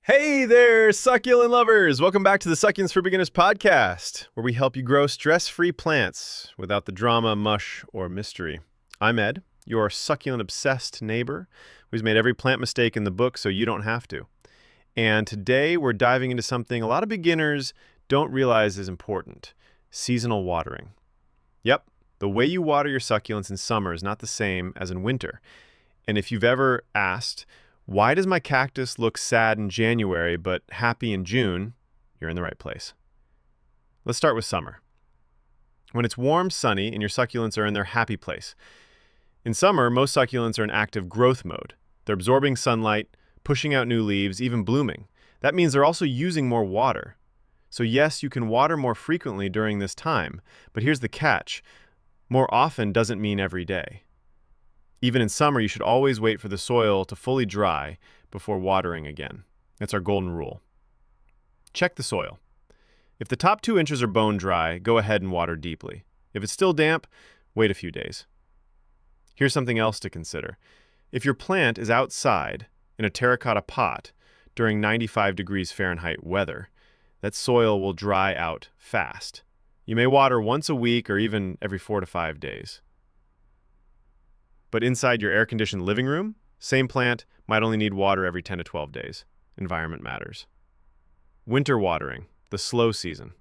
Hey there, succulent lovers! Welcome back to the Succulents for Beginners podcast, where we help you grow stress-free plants without the drama, mush, or mystery. I'm Ed, your succulent-obsessed neighbor who's made every plant mistake in the book so you don't have to. And today we're diving into something a lot of beginners don't realize is important: seasonal watering. Yep, the way you water your succulents in summer is not the same as in winter. And if you've ever asked, why does my cactus look sad in January but happy in June? You're in the right place. Let's start with summer. When it's warm, sunny, and your succulents are in their happy place. In summer, most succulents are in active growth mode. They're absorbing sunlight, pushing out new leaves, even blooming. That means they're also using more water. So yes, you can water more frequently during this time, but here's the catch. More often doesn't mean every day. Even in summer, you should always wait for the soil to fully dry before watering again. That's our golden rule. Check the soil. If the top 2 inches are bone dry, go ahead and water deeply. If it's still damp, wait a few days. Here's something else to consider. If your plant is outside in a terracotta pot during 95 degrees Fahrenheit weather, that soil will dry out fast. You may water once a week or even every 4 to 5 days. But inside your air-conditioned living room, same plant might only need water every 10 to 12 days. Environment matters. Winter watering, the slow season.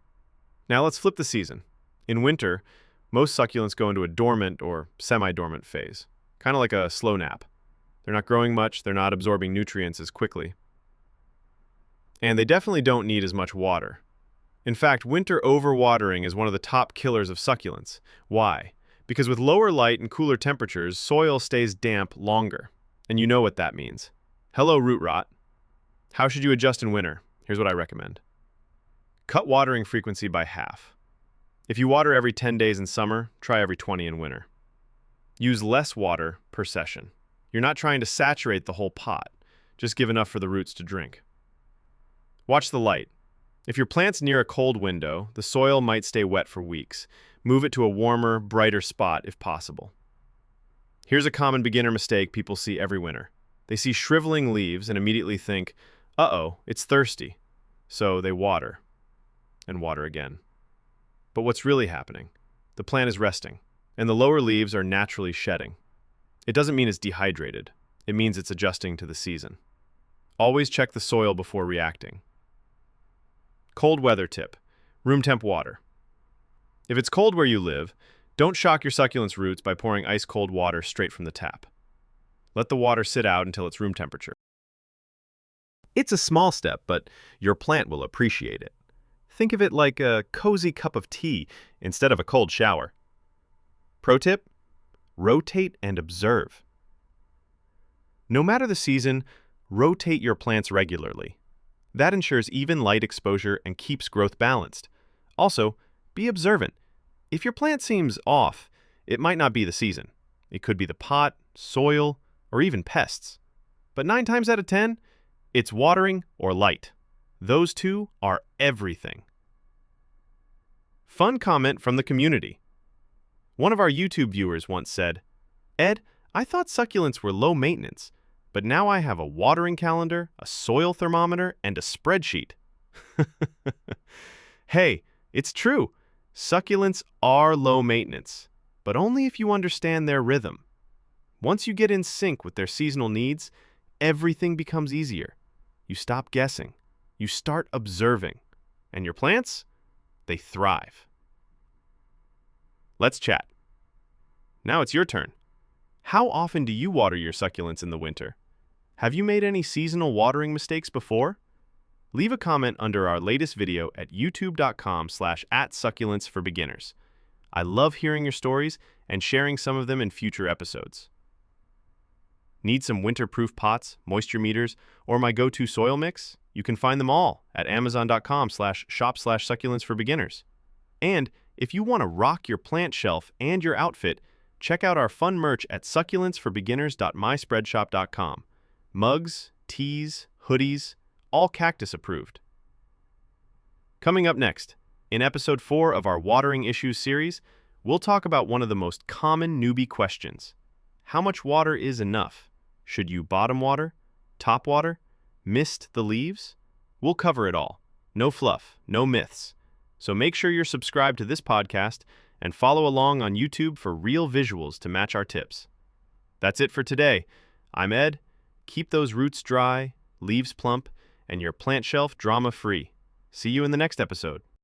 Now let's flip the season. In winter, most succulents go into a dormant or semi-dormant phase, kind of like a slow nap. They're not growing much, they're not absorbing nutrients as quickly. And they definitely don't need as much water. In fact, winter overwatering is one of the top killers of succulents. Why? Because with lower light and cooler temperatures, soil stays damp longer. And you know what that means. Hello, root rot. How should you adjust in winter? Here's what I recommend. Cut watering frequency by half. If you water every 10 days in summer, try every 20 in winter. Use less water per session. You're not trying to saturate the whole pot. Just give enough for the roots to drink. Watch the light. If your plant's near a cold window, the soil might stay wet for weeks. Move it to a warmer, brighter spot if possible. Here's a common beginner mistake people see every winter. They see shriveling leaves and immediately think, uh-oh, it's thirsty. So they water, and water again. But what's really happening? The plant is resting, and the lower leaves are naturally shedding. It doesn't mean it's dehydrated. It means it's adjusting to the season. Always check the soil before reacting. Cold weather tip: room temp water. If it's cold where you live, don't shock your succulent's roots by pouring ice-cold water straight from the tap. Let the water sit out until it's room temperature. It's a small step, but your plant will appreciate it. Think of it like a cozy cup of tea instead of a cold shower. Pro tip: rotate and observe. No matter the season, rotate your plants regularly. That ensures even light exposure and keeps growth balanced. Also, be observant. If your plant seems off, it might not be the season. It could be the pot, soil, or even pests. But 9 times out of 10, it's watering or light. Those two are everything. Fun comment from the community. One of our YouTube viewers once said, "Ed, I thought succulents were low maintenance, but now I have a watering calendar, a soil thermometer, and a spreadsheet." Hey, it's true. Succulents are low maintenance, but only if you understand their rhythm. Once you get in sync with their seasonal needs, everything becomes easier. You stop guessing. You start observing. And your plants, they thrive. Let's chat. Now it's your turn. How often do you water your succulents in the winter? Have you made any seasonal watering mistakes before? Leave a comment under our latest video at youtube.com/@succulentsforbeginners. I love hearing your stories and sharing some of them in future episodes. Need some winter-proof pots, moisture meters, or my go-to soil mix? You can find them all at amazon.com/shop/succulentsforbeginners. And if you want to rock your plant shelf and your outfit, check out our fun merch at succulentsforbeginners.myspreadshop.com. Mugs, tees, hoodies, all cactus approved. Coming up next, in episode 4 of our Watering Issues series, we'll talk about one of the most common newbie questions. How much water is enough? Should you bottom water, top water, Missed the leaves? We'll cover it all. No fluff, no myths. So make sure you're subscribed to this podcast and follow along on YouTube for real visuals to match our tips. That's it for today. I'm Ed. Keep those roots dry, leaves plump, and your plant shelf drama-free. See you in the next episode.